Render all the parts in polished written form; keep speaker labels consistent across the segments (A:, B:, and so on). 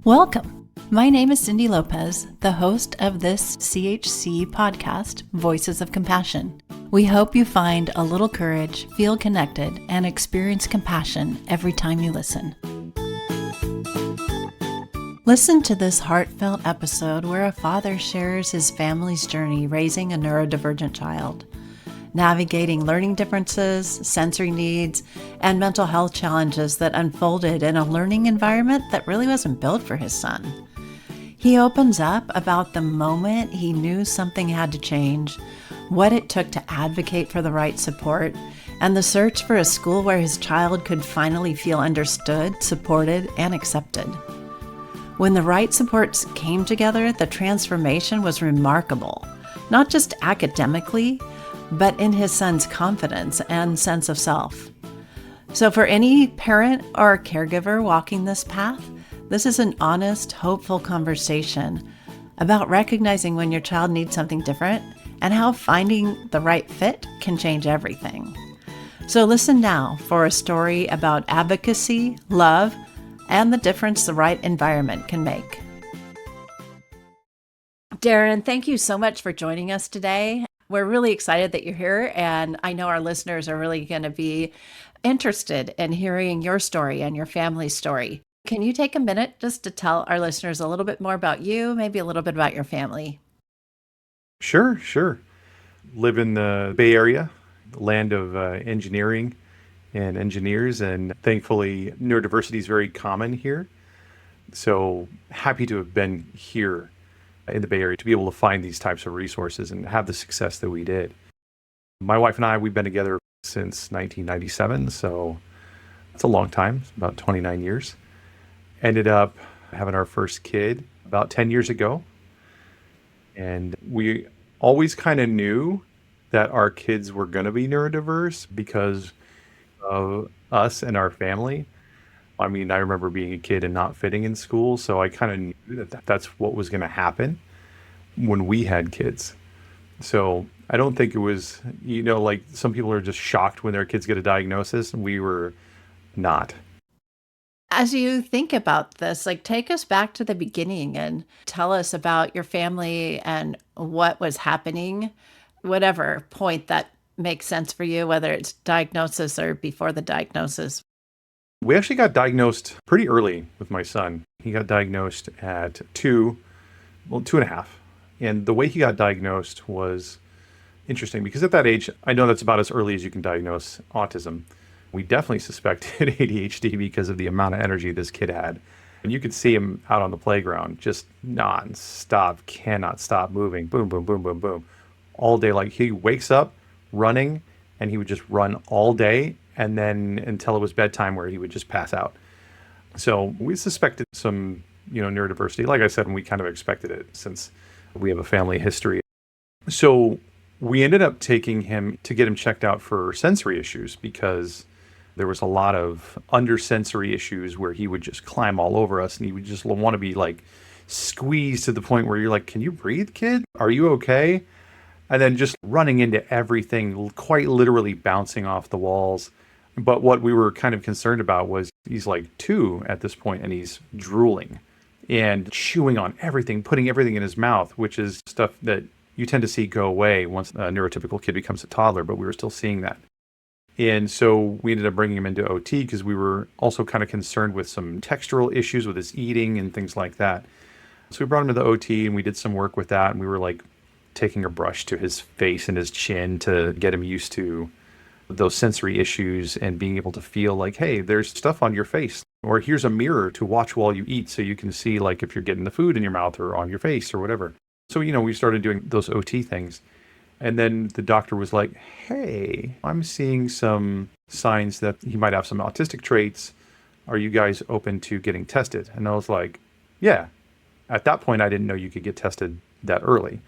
A: Welcome. My name is Cindy Lopez, the host of this CHC podcast, Voices of Compassion. We hope you find a little courage, feel connected, and experience compassion every time you listen. Listen to this heartfelt episode where a father shares his family's journey raising a neurodivergent child, navigating learning differences, sensory needs, and mental health challenges that unfolded in a learning environment that really wasn't built for his son. He opens up about the moment he knew something had to change, what it took to advocate for the right support, and the search for a school where his child could finally feel understood, supported, and accepted. When the right supports came together, the transformation was remarkable, not just academically, but in his son's confidence and sense of self. So for any parent or caregiver walking this path, this is an honest, hopeful conversation about recognizing when your child needs something different and how finding the right fit can change everything. So listen now for a story about advocacy, love, and the difference the right environment can make. Darren, thank you so much for joining us today. We're really excited that you're here, and I know our listeners are really going to be interested in hearing your story and your family's story. Can you take a minute just to tell our listeners a little bit more about you, maybe a little bit about your family?
B: Sure. Live in the Bay Area, land of engineering and engineers, and thankfully neurodiversity is very common here. So happy to have been here in the Bay Area to be able to find these types of resources and have the success that we did. My wife and I, we've been together since 1997, so that's a long time, about 29 years. Ended up having our first kid about 10 years ago. And we always kind of knew that our kids were going to be neurodiverse because of us and our family. I mean, I remember being a kid and not fitting in school, so I kind of knew that that's what was going to happen when we had kids. So I don't think it was, like some people are just shocked when their kids get a diagnosis, and we were not.
A: As you think about this, take us back to the beginning and tell us about your family and what was happening, whatever point that makes sense for you, whether it's diagnosis or before the diagnosis.
B: We actually got diagnosed pretty early with my son. He got diagnosed at 2.5. And the way he got diagnosed was interesting because at that age, I know that's about as early as you can diagnose autism. We definitely suspected ADHD because of the amount of energy this kid had. And you could see him out on the playground, just non-stop, cannot stop moving, boom, boom, boom, boom, boom, all day. Like he wakes up running and he would just run all day, and then until it was bedtime where he would just pass out. So we suspected some, neurodiversity. Like I said, and we kind of expected it since we have a family history. So we ended up taking him to get him checked out for sensory issues because there was a lot of undersensory issues where he would just climb all over us and he would just want to be squeezed to the point where you're like, can you breathe, kid? Are you okay? And then just running into everything, quite literally bouncing off the walls. But what we were kind of concerned about was he's 2 at this point and he's drooling and chewing on everything, putting everything in his mouth, which is stuff that you tend to see go away once a neurotypical kid becomes a toddler, but we were still seeing that. And so we ended up bringing him into OT because we were also kind of concerned with some textural issues with his eating and things like that. So we brought him to the OT and we did some work with that. And we were taking a brush to his face and his chin to get him used to those sensory issues and being able to feel hey, there's stuff on your face, or here's a mirror to watch while you eat so you can see if you're getting the food in your mouth or on your face or whatever. So, we started doing those OT things. And then the doctor was like, hey, I'm seeing some signs that he might have some autistic traits. Are you guys open to getting tested? And I was like, yeah. At that point, I didn't know you could get tested that early.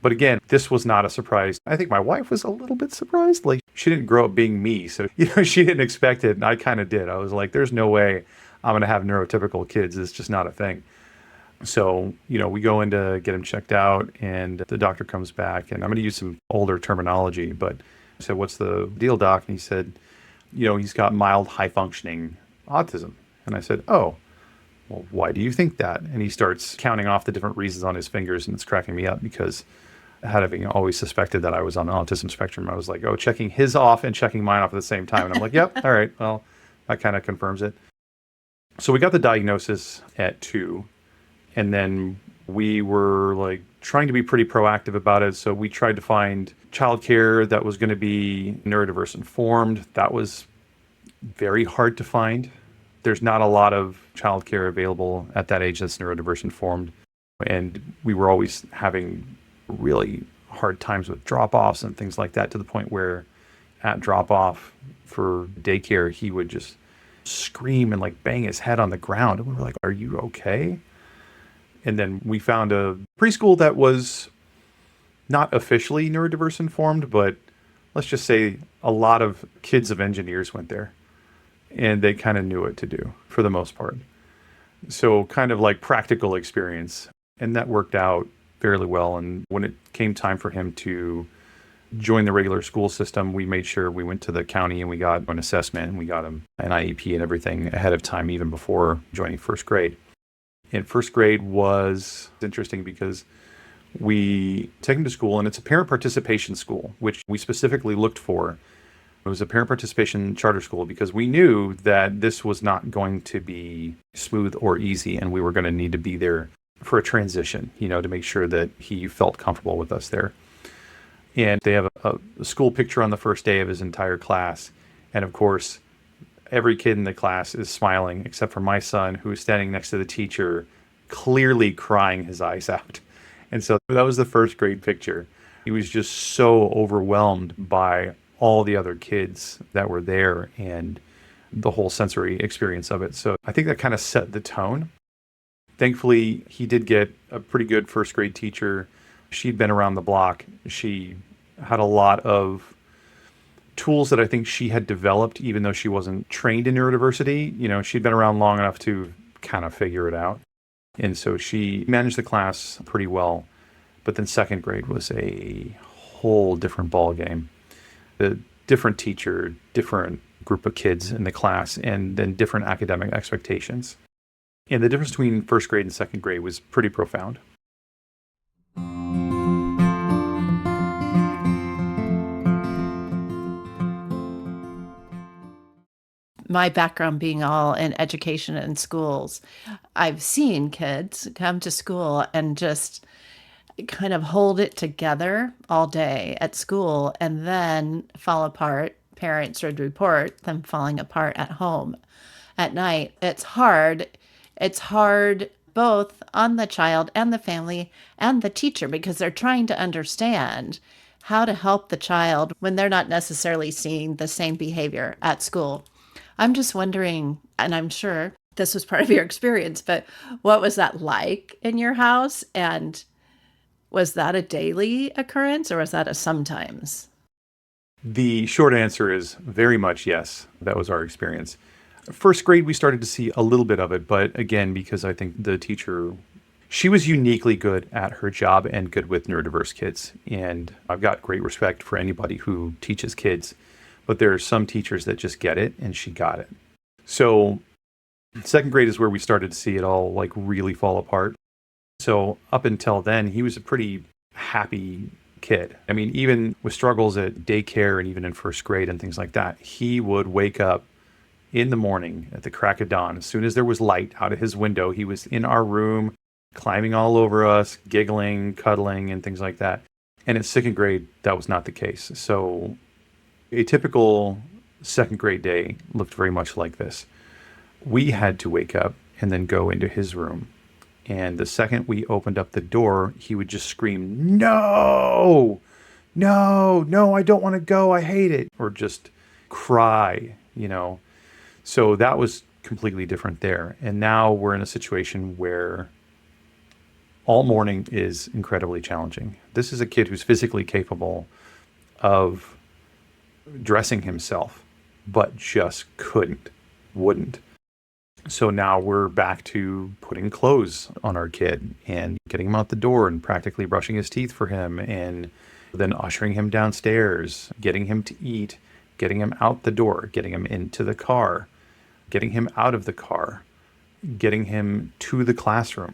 B: But again, this was not a surprise. I think my wife was a little bit surprised. She didn't grow up being me. So, she didn't expect it. And I kind of did. I was like, there's no way I'm going to have neurotypical kids. It's just not a thing. So, we go in to get him checked out and the doctor comes back, and I'm going to use some older terminology, but I said, what's the deal, doc? And he said, he's got mild high functioning autism. And I said, oh, well, why do you think that? And he starts counting off the different reasons on his fingers, and it's cracking me up because having always suspected that I was on the autism spectrum, I was like, oh, checking his off and checking mine off at the same time. And I'm like, yep, all right, well, that kind of confirms it. So we got the diagnosis at 2, and then we were like trying to be pretty proactive about it. So we tried to find childcare that was going to be neurodiverse informed. That was very hard to find. There's not a lot of childcare available at that age that's neurodiverse informed. And we were always having really hard times with drop-offs and things like that, to the point where at drop-off for daycare, he would just scream and like bang his head on the ground. And we were like, are you okay? And then we found a preschool that was not officially neurodiverse informed, but let's just say a lot of kids of engineers went there, and they kind of knew what to do for the most part. So kind of like practical experience. And that worked out fairly well. And when it came time for him to join the regular school system, we made sure we went to the county and we got an assessment, and we got him an IEP and everything ahead of time, even before joining first grade. And first grade was interesting because we take him to school, and it's a parent participation school, which we specifically looked for. It was a parent participation charter school because we knew that this was not going to be smooth or easy, and we were going to need to be there for a transition, to make sure that he felt comfortable with us there. And they have a school picture on the first day of his entire class. And of course, every kid in the class is smiling except for my son, who is standing next to the teacher, clearly crying his eyes out. And so that was the first grade picture. He was just so overwhelmed by all the other kids that were there and the whole sensory experience of it. So I think that kind of set the tone. Thankfully, he did get a pretty good first grade teacher. She'd been around the block. She had a lot of tools that I think she had developed, even though she wasn't trained in neurodiversity. She'd been around long enough to kind of figure it out. And so she managed the class pretty well. But then second grade was a whole different ball game. The different teacher, different group of kids in the class, and then different academic expectations. And the difference between first grade and second grade was pretty profound.
A: My background being all in education and schools, I've seen kids come to school and just kind of hold it together all day at school and then fall apart. Parents would report them falling apart at home at night. It's hard. It's hard both on the child and the family and the teacher, because they're trying to understand how to help the child when they're not necessarily seeing the same behavior at school. I'm just wondering, and I'm sure this was part of your experience, but what was that like in your house? And was that a daily occurrence, or was that a sometimes?
B: The short answer is very much yes. That was our experience. First grade, we started to see a little bit of it, but again, because I think the teacher, she was uniquely good at her job and good with neurodiverse kids. And I've got great respect for anybody who teaches kids, but there are some teachers that just get it, and she got it. So second grade is where we started to see it all like really fall apart. So up until then, he was a pretty happy kid. I mean, even with struggles at daycare and even in first grade and things like that, he would wake up in the morning at the crack of dawn. As soon as there was light out of his window, he was in our room, climbing all over us, giggling, cuddling, and things like that. And in second grade, that was not the case. So a typical second grade day looked very much like this. We had to wake up and then go into his room. And the second we opened up the door, he would just scream, no, I don't want to go. I hate it. Or just cry, So that was completely different there. And now we're in a situation where all morning is incredibly challenging. This is a kid who's physically capable of dressing himself, but just wouldn't. So now we're back to putting clothes on our kid and getting him out the door and practically brushing his teeth for him, and then ushering him downstairs, getting him to eat, getting him out the door, getting him into the car, getting him out of the car, getting him to the classroom,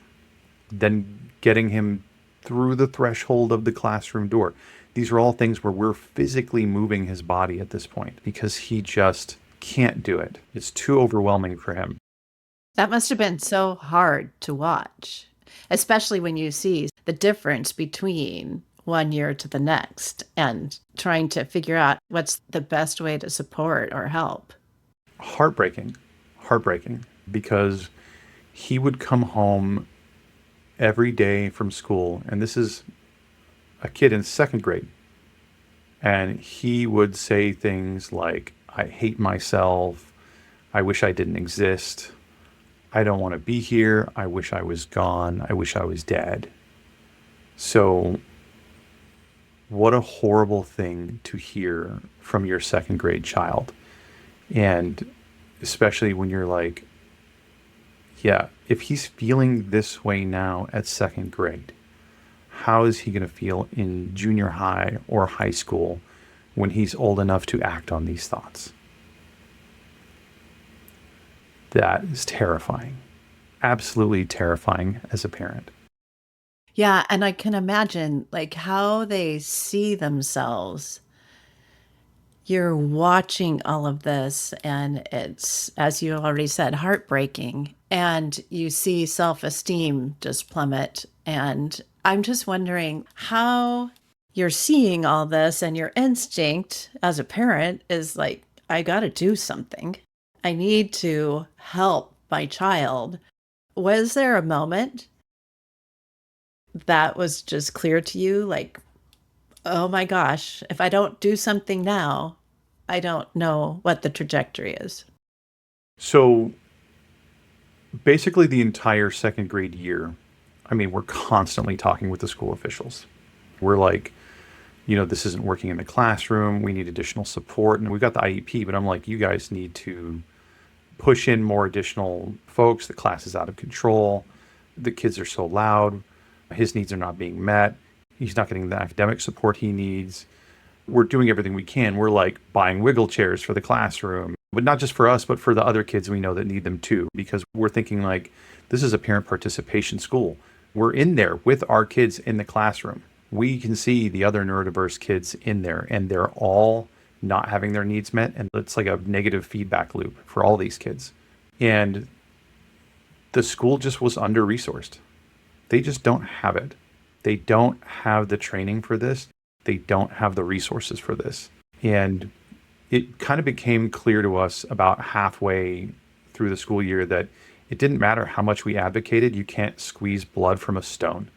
B: then getting him through the threshold of the classroom door. These are all things where we're physically moving his body at this point because he just can't do it. It's too overwhelming for him.
A: That must have been so hard to watch, especially when you see the difference between 1 year to the next and trying to figure out what's the best way to support or help.
B: Heartbreaking, because he would come home every day from school, and this is a kid in second grade, and he would say things like, I hate myself, I wish I didn't exist, I don't want to be here, I wish I was gone, I wish I was dead. So what a horrible thing to hear from your second grade child. And especially when you're like, yeah, if he's feeling this way now at second grade, how is he going to feel in junior high or high school when he's old enough to act on these thoughts? That is terrifying. Absolutely terrifying as a parent.
A: Yeah, and I can imagine like how they see themselves. You're watching all of this, and it's, as you already said, heartbreaking. And you see self-esteem just plummet. And I'm just wondering how you're seeing all this, and your instinct as a parent is like, I got to do something. I need to help my child. Was there a moment that was just clear to you? Like, oh my gosh, if I don't do something now, I don't know what the trajectory is.
B: So basically the entire second grade year, I mean, we're constantly talking with the school officials. We're like, this isn't working in the classroom. We need additional support. And we've got the IEP, but I'm like, you guys need to push in more additional folks. The class is out of control. The kids are so loud. His needs are not being met. He's not getting the academic support he needs. We're doing everything we can. We're like buying wiggle chairs for the classroom, but not just for us, but for the other kids we know that need them too, because we're thinking like, this is a parent participation school. We're in there with our kids in the classroom. We can see the other neurodiverse kids in there, and they're all not having their needs met. And it's like a negative feedback loop for all these kids. And the school just was under-resourced. They just don't have it. They don't have the training for this. They don't have the resources for this. And it kind of became clear to us about halfway through the school year that it didn't matter how much we advocated, you can't squeeze blood from a stone.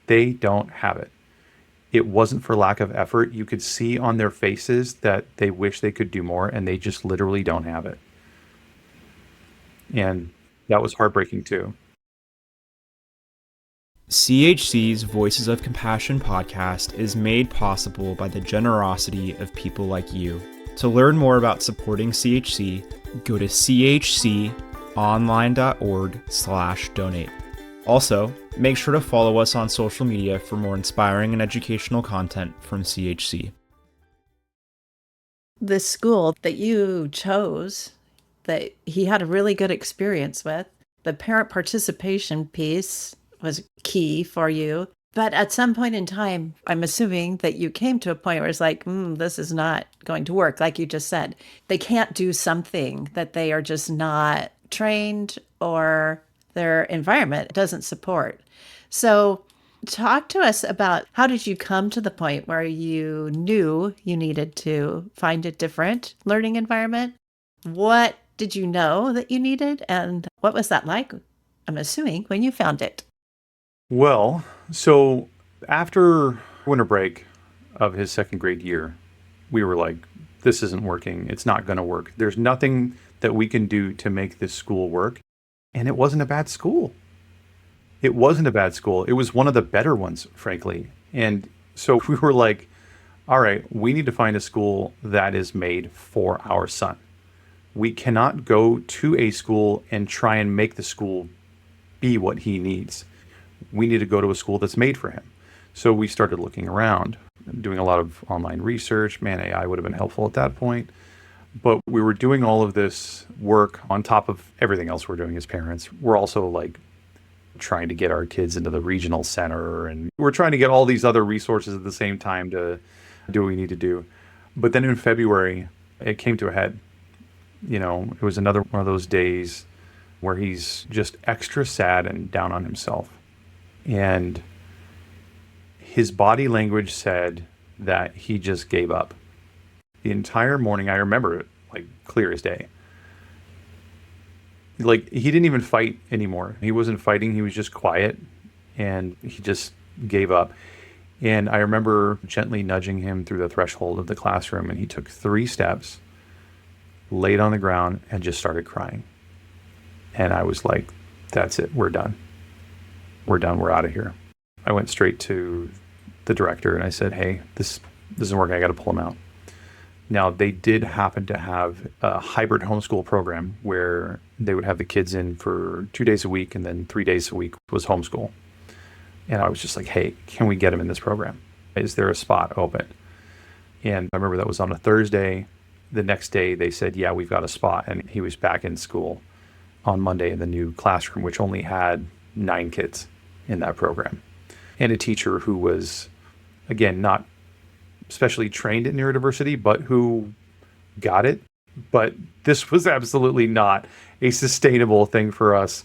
B: They don't have it. It wasn't for lack of effort. You could see on their faces that they wish they could do more, and they just literally don't have it. And that was heartbreaking too.
C: CHC's Voices of Compassion podcast is made possible by the generosity of people like you. To learn more about supporting CHC, go to chconline.org/donate. Also, make sure to follow us on social media for more inspiring and educational content from CHC.
A: The school that you chose, that he had a really good experience with, the parent participation piece was key for you. But at some point in time, I'm assuming that you came to a point where it's like, this is not going to work. Like you just said, they can't do something that they are just not trained or their environment doesn't support. So talk to us about, how did you come to the point where you knew you needed to find a different learning environment? What did you know that you needed? And what was that like, I'm assuming, when you found it?
B: Well, so after winter break of his second grade year, we were like, this isn't working. It's not going to work. There's nothing that we can do to make this school work. And it wasn't a bad school. It wasn't a bad school. It was one of the better ones, frankly. And so we were like, all right, we need to find a school that is made for our son. We cannot go to a school and try and make the school be what he needs. We need to go to a school that's made for him. So we started looking around, doing a lot of online research. Man, AI would have been helpful at that point. But we were doing all of this work on top of everything else we're doing as parents. We're also like trying to get our kids into the regional center, and we're trying to get all these other resources at the same time to do what we need to do. But then in February, it came to a head. It was another one of those days where he's just extra sad and down on himself. And his body language said that he just gave up. The entire morning, I remember it like clear as day. Like, he didn't even fight anymore. He wasn't fighting. He was just quiet, and he just gave up. And I remember gently nudging him through the threshold of the classroom, and he took 3 steps, laid on the ground, and just started crying. And I was like, that's it. We're done. We're done. We're out of here. I went straight to the director and I said, hey, this isn't working. I got to pull him out. Now, they did happen to have a hybrid homeschool program where they would have the kids in for 2 days a week, and then 3 days a week was homeschool. And I was just like, hey, can we get him in this program? Is there a spot open? And I remember that was on a Thursday. The next day they said, yeah, we've got a spot. And he was back in school on Monday in the new classroom, which only had 9 kids in that program. And a teacher who was, again, not specially trained in neurodiversity, but who got it. But this was absolutely not a sustainable thing for us.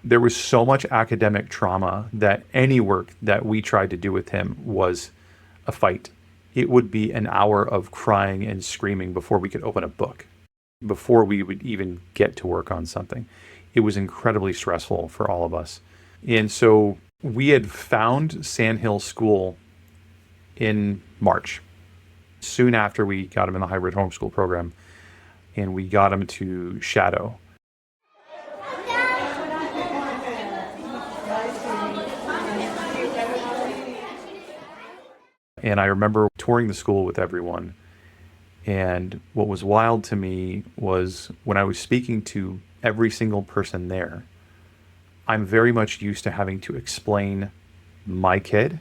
B: There was so much academic trauma that any work that we tried to do with him was a fight. It would be an hour of crying and screaming before we could open a book, before we would even get to work on something. It was incredibly stressful for all of us. And so we had found Sandhill School in March, soon after we got him in the hybrid homeschool program, and we got him to shadow. And I remember touring the school with everyone. And what was wild to me was when I was speaking to every single person there, I'm very much used to having to explain my kid,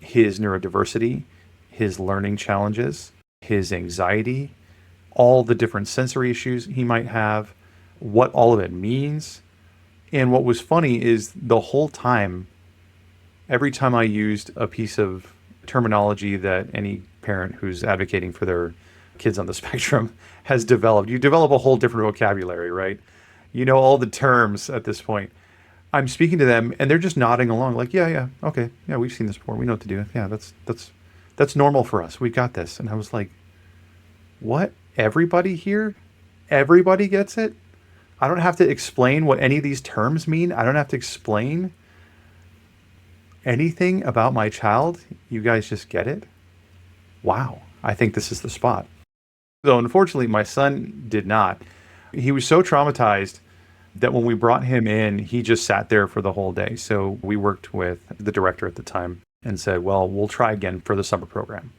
B: his neurodiversity, his learning challenges, his anxiety, all the different sensory issues he might have, what all of it means. And what was funny is the whole time, every time I used a piece of terminology that any parent who's advocating for their kids on the spectrum has developed, you develop a whole different vocabulary, right? You know all the terms at this point. I'm speaking to them and they're just nodding along like, yeah, okay. Yeah, we've seen this before. We know what to do. Yeah, that's normal for us. We got this. And I was like, what? Everybody here? Everybody gets it? I don't have to explain what any of these terms mean. I don't have to explain anything about my child. You guys just get it? Wow. I think this is the spot. Though unfortunately, my son did not. He was so traumatized that when we brought him in, he just sat there for the whole day. So we worked with the director at the time and said, well, we'll try again for the summer program.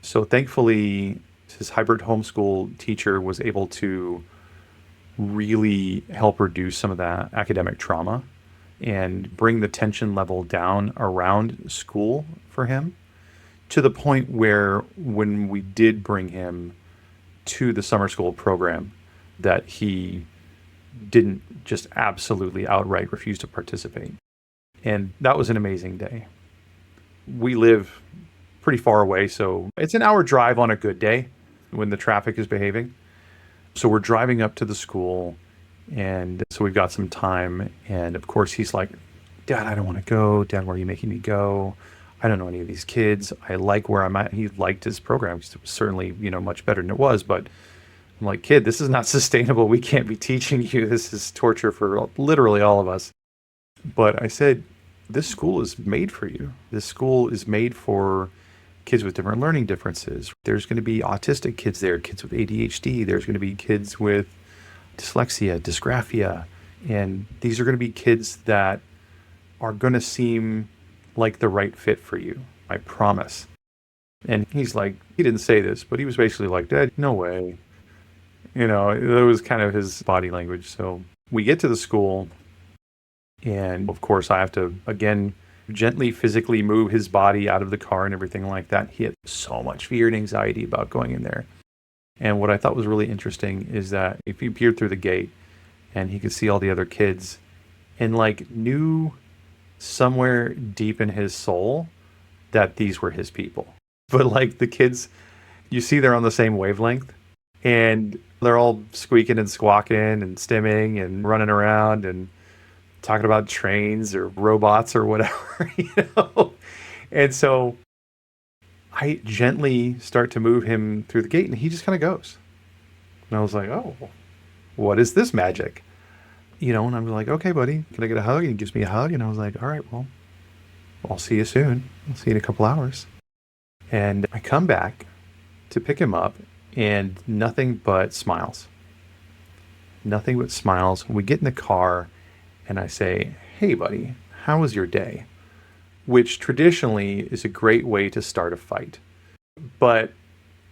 B: So thankfully, his hybrid homeschool teacher was able to really help reduce some of that academic trauma and bring the tension level down around school for him, to the point where when we did bring him to the summer school program, that he didn't just absolutely outright refuse to participate. And that was an amazing day. We live pretty far away, so it's an hour drive on a good day when the traffic is behaving. So we're driving up to the school, and so we've got some time. And of course he's like, Dad, I don't want to go. Dad, where are you making me go? I don't know any of these kids. I like where I'm at. He liked his program. It was certainly, much better than it was, but I'm like, kid, this is not sustainable. We can't be teaching you. This is torture for literally all of us. But I said, this school is made for you. This school is made for kids with different learning differences. There's going to be autistic kids there, kids with ADHD. There's going to be kids with dyslexia, dysgraphia. And these are going to be kids that are going to seem like the right fit for you. I promise. And he's like, he didn't say this, but he was basically like, Dad, no way. That was kind of his body language. So we get to the school, and of course I have to, again, gently physically move his body out of the car and everything like that. He had so much fear and anxiety about going in there. And what I thought was really interesting is that if he peered through the gate and he could see all the other kids and like knew somewhere deep in his soul that these were his people. But like the kids, you see they're on the same wavelength and they're all squeaking and squawking and stimming and running around and talking about trains or robots or whatever, And so I gently start to move him through the gate and he just kind of goes. And I was like, oh, what is this magic? And I'm like, okay, buddy, can I get a hug? And he gives me a hug. And I was like, all right, well, I'll see you soon. I'll see you in a couple hours. And I come back to pick him up and nothing but smiles. Nothing but smiles. We get in the car and I say, hey, buddy, how was your day? Which traditionally is a great way to start a fight. But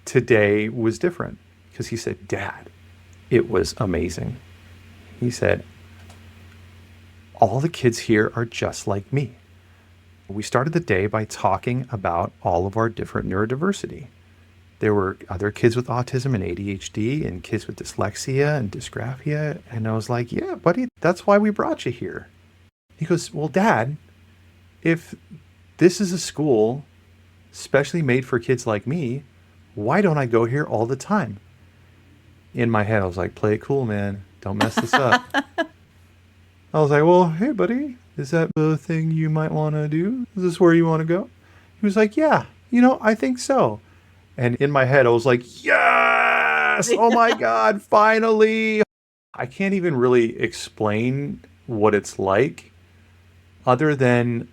B: today was different because he said, Dad, it was amazing. He said, all the kids here are just like me. We started the day by talking about all of our different neurodiversity. There were other kids with autism and ADHD and kids with dyslexia and dysgraphia. And I was like, yeah, buddy, that's why we brought you here. He goes, well, Dad, if this is a school specially made for kids like me, why don't I go here all the time? In my head, I was like, play it cool, man. Don't mess this up. I was like, well, hey, buddy, is that the thing you might want to do? Is this where you want to go? He was like, yeah, I think so. And in my head, I was like, yes! Oh my God, finally! I can't even really explain what it's like other than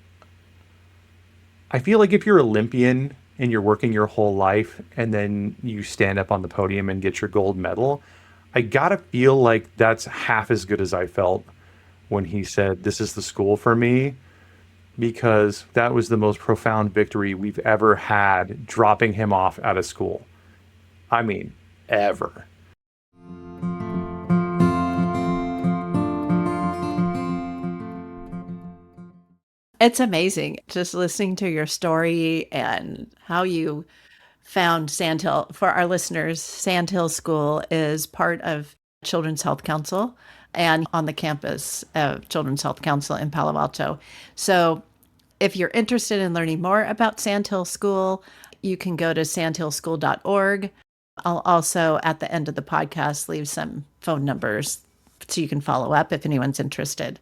B: I feel like if you're Olympian and you're working your whole life and then you stand up on the podium and get your gold medal, I gotta feel like that's half as good as I felt when he said, this is the school for me, because that was the most profound victory we've ever had dropping him off out of school. I mean, ever.
A: It's amazing just listening to your story and how you found Sandhill. For our listeners, Sandhill School is part of Children's Health Council and on the campus of Children's Health Council in Palo Alto. So if you're interested in learning more about Sandhill School, you can go to sandhillschool.org. I'll also, at the end of the podcast, leave some phone numbers so you can follow up if anyone's interested.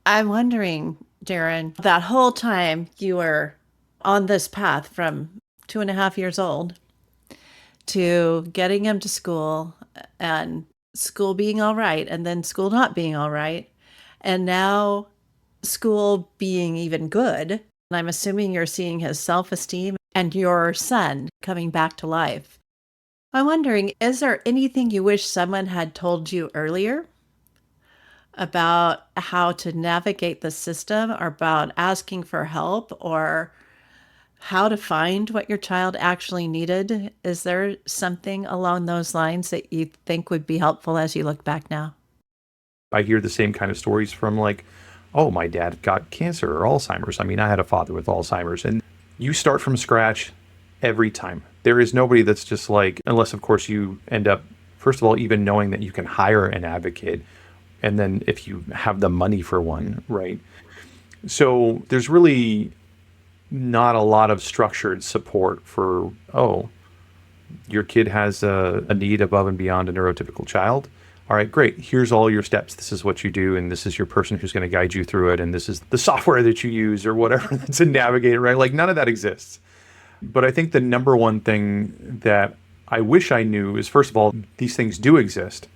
A: I'm wondering, Darren, that whole time you were on this path from 2.5 years old to getting him to school and school being all right and then school not being all right. And now school being even good. And I'm assuming you're seeing his self-esteem and your son coming back to life. I'm wondering, is there anything you wish someone had told you earlier about how to navigate the system or about asking for help or how to find what your child actually needed? Is there something along those lines that you think would be helpful as you look back now?
B: I hear the same kind of stories from like, oh, my dad got cancer or Alzheimer's. I mean, I had a father with Alzheimer's, and you start from scratch every time. There is nobody that's just like, unless of course you end up, first of all, even knowing that you can hire an advocate. And then if you have the money for one, right? So there's really not a lot of structured support for, oh, your kid has a need above and beyond a neurotypical child. All right, great. Here's all your steps. This is what you do. And this is your person who's going to guide you through it. And this is the software that you use or whatever to navigate it, right? Like none of that exists. But I think the number one thing that I wish I knew is, first of all, these things do exist.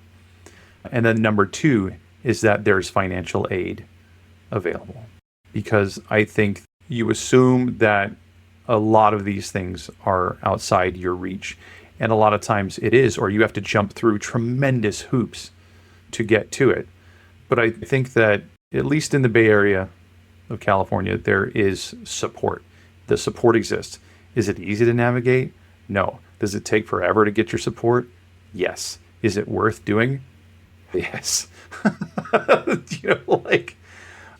B: And then number two is that there's financial aid available. Because I think you assume that a lot of these things are outside your reach. And a lot of times it is, or you have to jump through tremendous hoops to get to it. But I think that, at least in the Bay Area of California, there is support. The support exists. Is it easy to navigate? No. Does it take forever to get your support? Yes. Is it worth doing? Yes.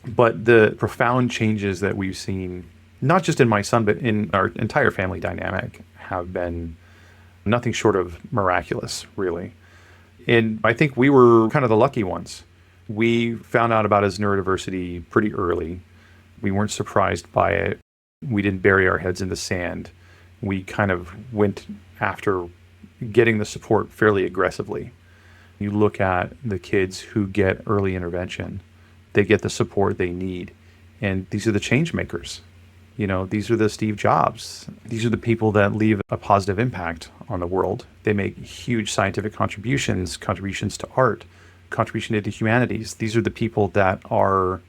B: But the profound changes that we've seen, not just in my son, but in our entire family dynamic, have been Nothing short of miraculous, really. And I think we were kind of the lucky ones. We found out about his neurodiversity pretty early. We weren't surprised by it. We didn't bury our heads in the sand. We kind of went after getting the support fairly aggressively. You look at the kids who get early intervention, they get the support they need. And these are the change makers. These are the Steve Jobs. These are the people that leave a positive impact on the world. They make huge scientific contributions to art, contribution into humanities. These are the people that are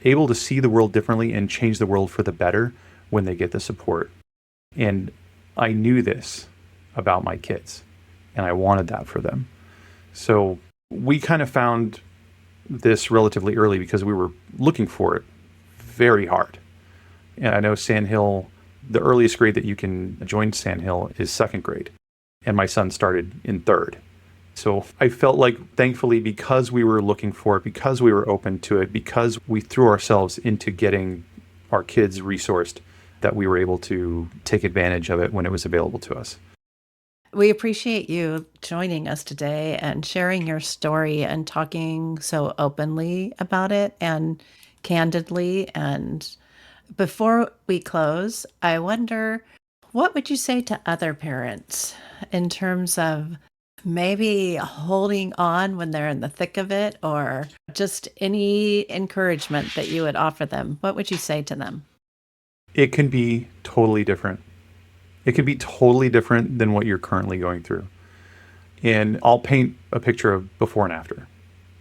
B: able to see the world differently and change the world for the better when they get the support. And I knew this about my kids, and I wanted that for them. So we kind of found this relatively early because we were looking for it very hard. And I know Sandhill, the earliest grade that you can join Sandhill is second grade. And my son started in third. So I felt like, thankfully, because we were looking for it, because we were open to it, because we threw ourselves into getting our kids resourced, that we were able to take advantage of it when it was available to us.
A: We appreciate you joining us today and sharing your story and talking so openly about it and candidly. And before we close, I wonder, what would you say to other parents in terms of maybe holding on when they're in the thick of it, or just any encouragement that you would offer them? What would you say to them?
B: It can be totally different. It can be totally different than what you're currently going through. And I'll paint a picture of before and after,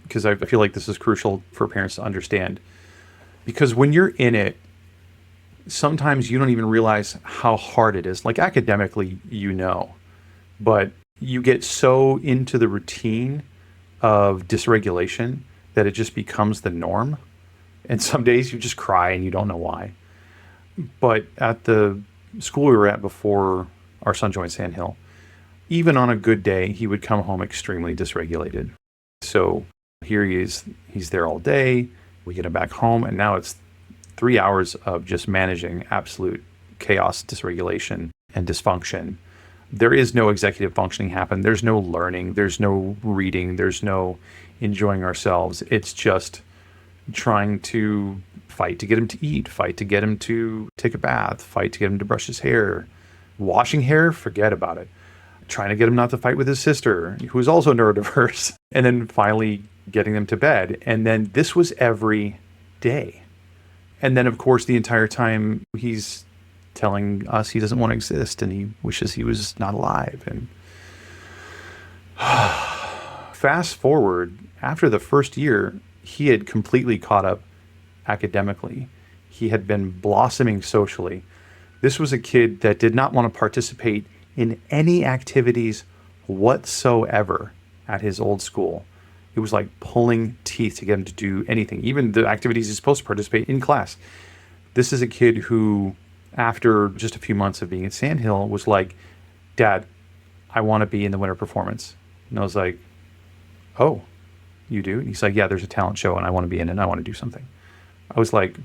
B: because I feel like this is crucial for parents to understand. Because when you're in it, sometimes you don't even realize how hard it is. Like academically, but you get so into the routine of dysregulation that it just becomes the norm. And some days you just cry and you don't know why. But at the school we were at before our son joined Sandhill, even on a good day, he would come home extremely dysregulated. So here he is, he's there all day, we get him back home, and now it's 3 hours of just managing absolute chaos, dysregulation, and dysfunction. There is no executive functioning happen. There's no learning, there's no reading, there's no enjoying ourselves. It's just trying to fight to get him to eat, fight to get him to take a bath, fight to get him to brush his hair. Washing hair, forget about it. Trying to get him not to fight with his sister, who is also neurodiverse, and then finally getting them to bed. And then this was every day. And then, of course, the entire time he's telling us he doesn't want to exist and he wishes he was not alive. And fast forward, after the first year, he had completely caught up academically. He had been blossoming socially. This was a kid that did not want to participate in any activities whatsoever at his old school. It was like pulling teeth to get him to do anything, even the activities he's supposed to participate in class. This is a kid who, after just a few months of being at Sandhill, was like, "Dad, I want to be in the winter performance." And I was like, "Oh, you do?" And he's like, "Yeah, there's a talent show and I want to be in it and I want to do something." I was like,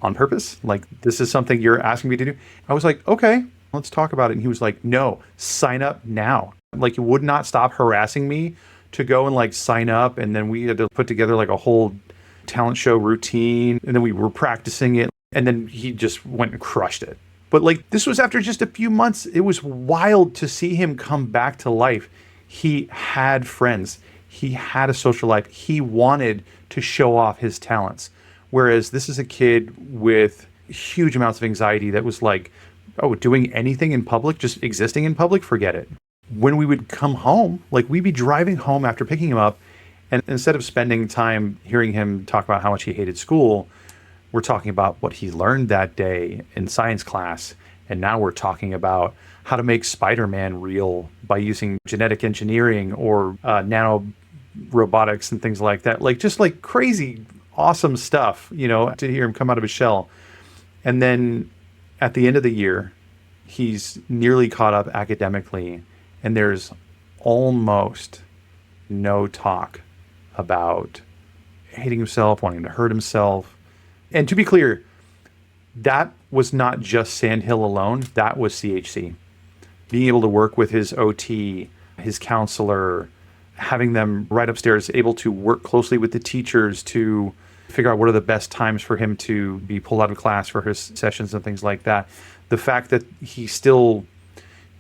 B: "On purpose? Like, this is something you're asking me to do?" I was like, "Okay, let's talk about it." And he was like, "No, sign up now." Like, he would not stop harassing me to go and like sign up. And then we had to put together like a whole talent show routine. And then we were practicing it. And then he just went and crushed it. But like, this was after just a few months. It was wild to see him come back to life. He had friends. He had a social life. He wanted to show off his talents. Whereas this is a kid with huge amounts of anxiety that was like, oh, doing anything in public, just existing in public, forget it. When we would come home, like we'd be driving home after picking him up, and instead of spending time hearing him talk about how much he hated school, we're talking about what he learned that day in science class. And now we're talking about how to make Spider-Man real by using genetic engineering or nano robotics and things like that. Like, just like crazy, awesome stuff, to hear him come out of his shell. And then at the end of the year, he's nearly caught up academically, and there's almost no talk about hating himself, wanting to hurt himself. And to be clear, that was not just Sandhill alone. That was CHC. being able to work with his OT, his counselor, having them right upstairs, able to work closely with the teachers to figure out what are the best times for him to be pulled out of class for his sessions and things like that. The fact that he's still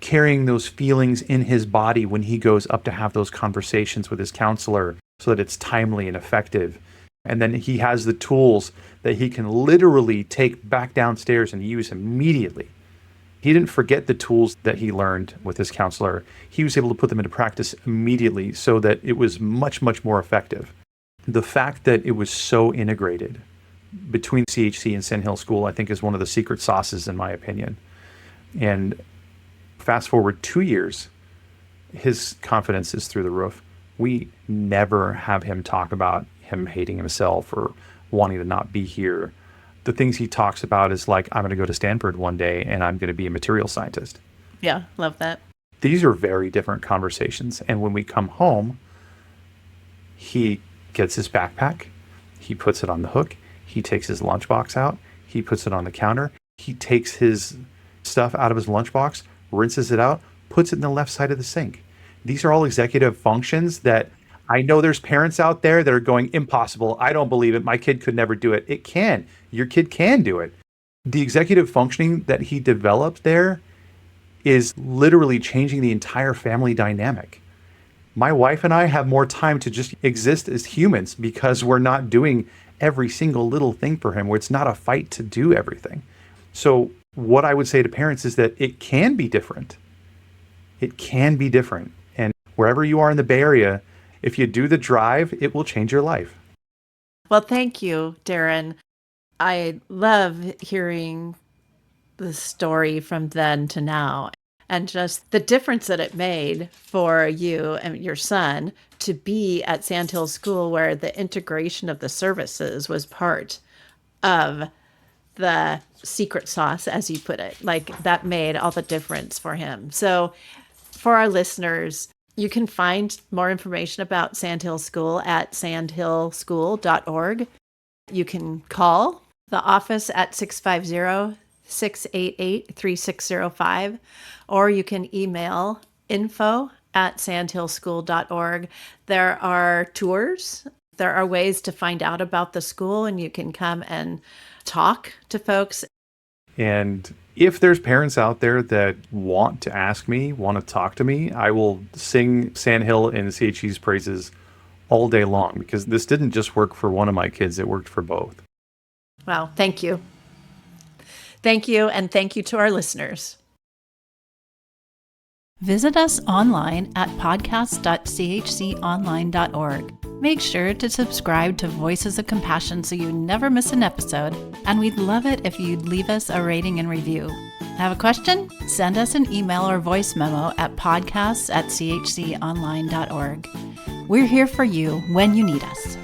B: carrying those feelings in his body when he goes up to have those conversations with his counselor so that it's timely and effective. And then he has the tools that he can literally take back downstairs and use immediately. He didn't forget the tools that he learned with his counselor. He was able to put them into practice immediately so that it was much, much more effective. The fact that it was so integrated between CHC and Sand Hill School, I think, is one of the secret sauces, in my opinion. And fast forward 2 years, his confidence is through the roof. We never have him talk about him hating himself or wanting to not be here. The things he talks about is like, I'm going to go to Stanford one day and I'm going to be a material scientist.
A: Yeah, love that.
B: These are very different conversations. And when we come home, he gets his backpack, he puts it on the hook, he takes his lunchbox out, he puts it on the counter, he takes his stuff out of his lunchbox, rinses it out, puts it in the left side of the sink. These are all executive functions that I know there's parents out there that are going, impossible. I don't believe it. My kid could never do it. It can. Your kid can do it. The executive functioning that he developed there is literally changing the entire family dynamic. My wife and I have more time to just exist as humans because we're not doing every single little thing for him, where it's not a fight to do everything. So what I would say to parents is that it can be different. It can be different. And wherever you are in the Bay Area, if you do the drive, it will change your life.
A: Well, thank you, Darren. I love hearing the story from then to now and just the difference that it made for you and your son to be at Sand Hill School, where the integration of the services was part of the secret sauce, as you put it. Like, that made all the difference for him. So for our listeners, you can find more information about Sand Hill School at sandhillschool.org. You can call the office at 650-688-3605, or you can email info@sandhillschool.org. There are tours. There are ways to find out about the school, and you can come and talk to folks.
B: And if there's parents out there that want to ask me, want to talk to me, I will sing Sand Hill and CHC's praises all day long, because this didn't just work for one of my kids, it worked for both.
A: Wow. Thank you. Thank you. And thank you to our listeners. Visit us online at podcast.chconline.org. Make sure to subscribe to Voices of Compassion so you never miss an episode, and we'd love it if you'd leave us a rating and review. Have a question? Send us an email or voice memo at podcasts@chconline.org. We're here for you when you need us.